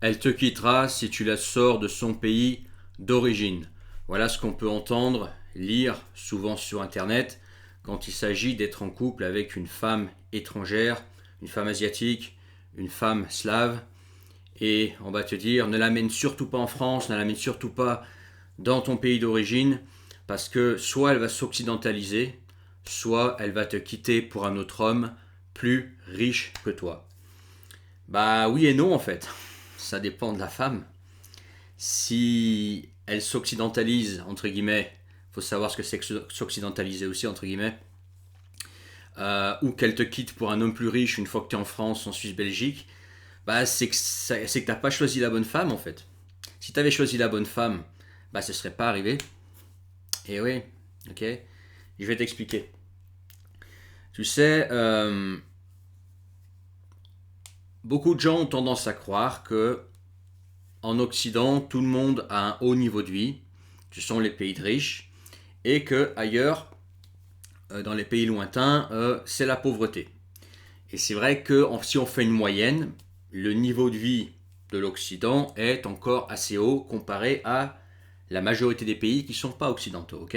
Elle te quittera si tu la sors de son pays d'origine. Voilà ce qu'on peut entendre, lire souvent sur Internet quand il s'agit d'être en couple avec une femme étrangère, une femme asiatique, une femme slave. Et on va te dire, ne l'amène surtout pas en France, ne l'amène surtout pas dans ton pays d'origine, parce que soit elle va s'occidentaliser, soit elle va te quitter pour un autre homme plus riche que toi. Bah oui et non en fait, ça dépend de la femme. Si elle s'occidentalise, entre guillemets, faut savoir ce que c'est que s'occidentaliser aussi, entre guillemets, ou qu'elle te quitte pour un homme plus riche une fois que tu es en France, en Suisse, Belgique, bah c'est que t'as pas choisi la bonne femme en fait. Si tu avais choisi la bonne femme, bah ce serait pas arrivé. Et oui, ok, je vais t'expliquer. Tu sais, beaucoup de gens ont tendance à croire que en Occident, tout le monde a un haut niveau de vie, ce sont les pays de riches, et que ailleurs, dans les pays lointains, c'est la pauvreté. Et c'est vrai que si on fait une moyenne, le niveau de vie de l'Occident est encore assez haut comparé à la majorité des pays qui ne sont pas occidentaux, ok?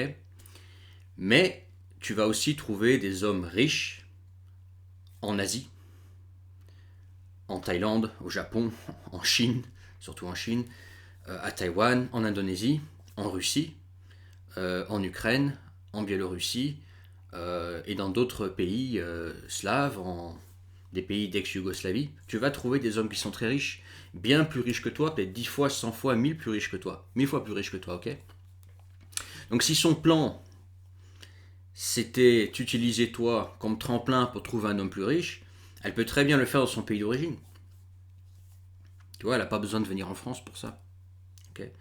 Mais tu vas aussi trouver des hommes riches en Asie, en Thaïlande, au Japon, en Chine, surtout en Chine, à Taïwan, en Indonésie, en Russie, en Ukraine, en Biélorussie et dans d'autres pays slaves, des pays d'ex-Yougoslavie. Tu vas trouver des hommes qui sont très riches, bien plus riches que toi, peut-être 10 fois, 100 fois, 1000 plus riches que toi. 1000 fois plus riches que toi, ok? Donc si son plan, c'était d'utiliser toi comme tremplin pour trouver un homme plus riche, elle peut très bien le faire dans son pays d'origine. Tu vois, elle n'a pas besoin de venir en France pour ça. Okay.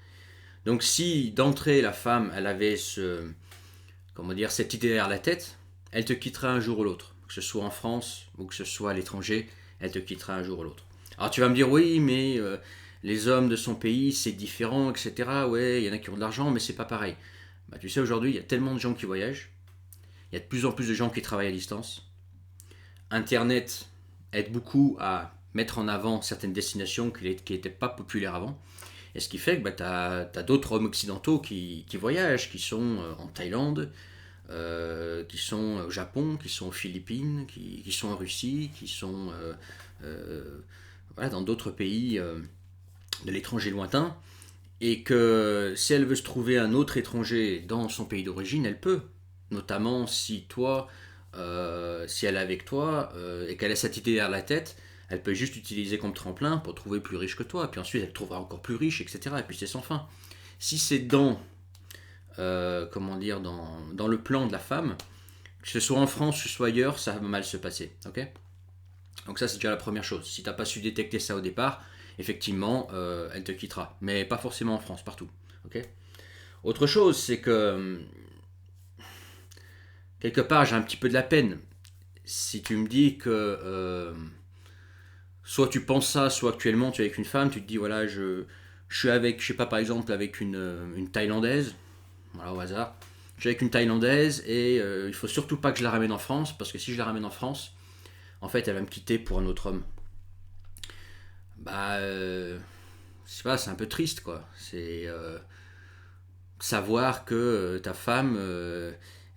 Donc si d'entrée la femme, elle avait cette idée derrière la tête, elle te quittera un jour ou l'autre. Que ce soit en France ou que ce soit à l'étranger, elle te quittera un jour ou l'autre. Alors tu vas me dire, oui, mais les hommes de son pays, c'est différent, etc. Ouais, il y en a qui ont de l'argent, mais c'est pas pareil. Bah, tu sais, aujourd'hui, il y a tellement de gens qui voyagent, il y a de plus en plus de gens qui travaillent à distance. Internet aide beaucoup à mettre en avant certaines destinations qui n'étaient pas populaires avant. Et ce qui fait que bah, tu as d'autres hommes occidentaux qui voyagent, qui sont en Thaïlande, qui sont au Japon, qui sont aux Philippines, qui sont en Russie, qui sont voilà, dans d'autres pays de l'étranger lointain. Et que si elle veut se trouver un autre étranger dans son pays d'origine, elle peut. Notamment si toi, si elle est avec toi et qu'elle a cette idée derrière la tête, elle peut juste utiliser comme tremplin pour trouver plus riche que toi. Puis ensuite, elle trouvera encore plus riche, etc. Et puis c'est sans fin. Si c'est dans le plan de la femme, que ce soit en France, que ce soit ailleurs, ça va mal se passer. Ok? Donc ça, c'est déjà la première chose. Si tu n'as pas su détecter ça au départ, effectivement, elle te quittera. Mais pas forcément en France, partout. Ok? Autre chose, c'est que quelque part, j'ai un petit peu de la peine. Si tu me dis que soit tu penses ça, soit actuellement tu es avec une femme, tu te dis voilà, je suis avec, je sais pas, par exemple, avec une Thaïlandaise, voilà, au hasard. Je suis avec une Thaïlandaise et il faut surtout pas que je la ramène en France, parce que si je la ramène en France, en fait, elle va me quitter pour un autre homme. Bah, je sais pas, c'est un peu triste, quoi. C'est savoir que ta femme,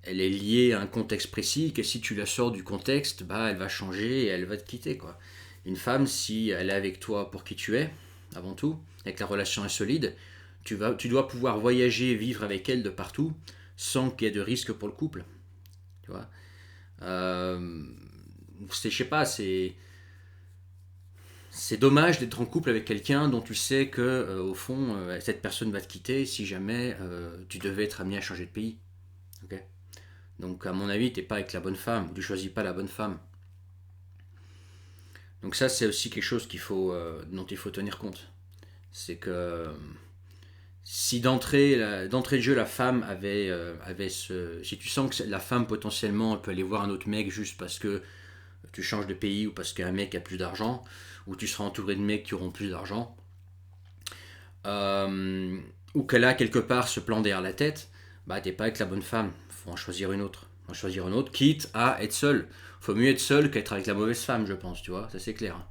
elle est liée à un contexte précis, que si tu la sors du contexte, bah, elle va changer et elle va te quitter, quoi. Une femme, si elle est avec toi pour qui tu es, avant tout, et que la relation est solide, tu dois pouvoir voyager, vivre avec elle de partout, sans qu'il y ait de risque pour le couple. Tu vois. Euh, je sais pas, c'est dommage d'être en couple avec quelqu'un dont tu sais que, au fond, cette personne va te quitter si jamais tu devais être amené à changer de pays. Ok. Donc, à mon avis, t'es pas avec la bonne femme, ou tu choisis pas la bonne femme. Donc ça, c'est aussi quelque chose dont il faut tenir compte. C'est que si d'entrée de jeu, la femme avait si tu sens que la femme potentiellement elle peut aller voir un autre mec juste parce que tu changes de pays ou parce qu'un mec a plus d'argent, ou tu seras entouré de mecs qui auront plus d'argent, euh, ou qu'elle a quelque part ce plan derrière la tête, bah t'es pas avec la bonne femme, faut en choisir une autre. Faut en choisir une autre, quitte à être seul. Faut mieux être seul qu'être avec la mauvaise femme, je pense, tu vois, ça c'est clair.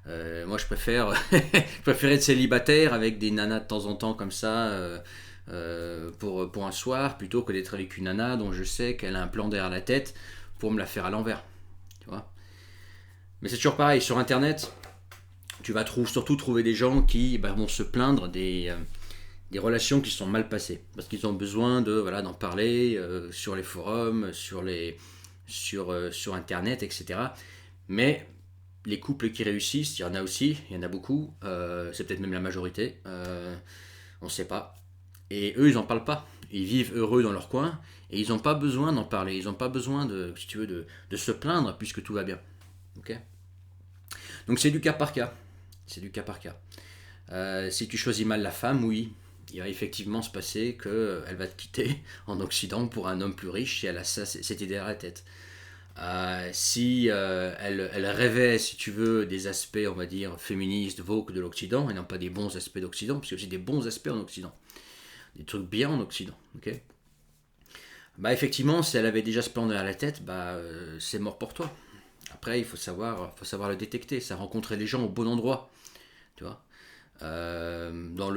Moi, je préfère, je préfère être célibataire avec des nanas de temps en temps comme ça pour un soir, plutôt que d'être avec une nana dont je sais qu'elle a un plan derrière la tête pour me la faire à l'envers. Tu vois. Mais c'est toujours pareil, sur Internet, tu vas surtout trouver des gens qui vont se plaindre des relations qui sont mal passées. Parce qu'ils ont besoin d'en parler sur les forums, sur Internet, etc. Mais les couples qui réussissent, il y en a aussi, il y en a beaucoup, c'est peut-être même la majorité, on ne sait pas. Et eux, ils n'en parlent pas. Ils vivent heureux dans leur coin et ils n'ont pas besoin d'en parler. Ils n'ont pas besoin si tu veux, de se plaindre puisque tout va bien. Ok. Donc c'est du cas par cas. C'est du cas par cas. Si tu choisis mal la femme, oui, il va effectivement se passer qu'elle va te quitter en Occident pour un homme plus riche si elle a cette idée à la tête. Si elle rêvait, si tu veux, des aspects, on va dire, féministes, woke de l'Occident, et non pas des bons aspects d'Occident, parce qu'il y a aussi des bons aspects en Occident. Des trucs bien en Occident, ok. Effectivement, si elle avait déjà ce plan derrière la tête, c'est mort pour toi. Après, il faut savoir le détecter, ça rencontrer les gens au bon endroit, tu vois. Dans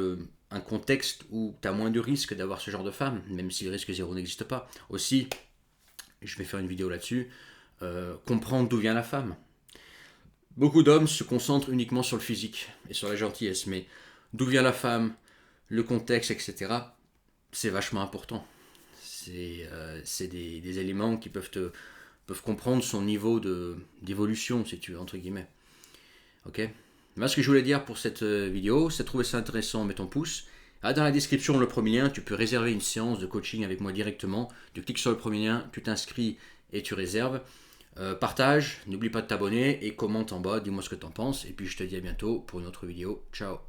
un contexte où tu as moins de risques d'avoir ce genre de femme, même si le risque zéro n'existe pas. Aussi, je vais faire une vidéo là-dessus, comprendre d'où vient la femme. Beaucoup d'hommes se concentrent uniquement sur le physique et sur la gentillesse, mais d'où vient la femme, le contexte, etc., c'est vachement important. C'est des éléments qui peuvent comprendre son niveau d'évolution, si tu veux, entre guillemets. Ok. Voilà ce que je voulais dire pour cette vidéo. Si tu as trouvé ça intéressant, mets ton pouce. Dans la description, le premier lien, tu peux réserver une séance de coaching avec moi directement. Tu cliques sur le premier lien, tu t'inscris et tu réserves. Partage, n'oublie pas de t'abonner et commente en bas, dis-moi ce que tu en penses. Et puis je te dis à bientôt pour une autre vidéo. Ciao.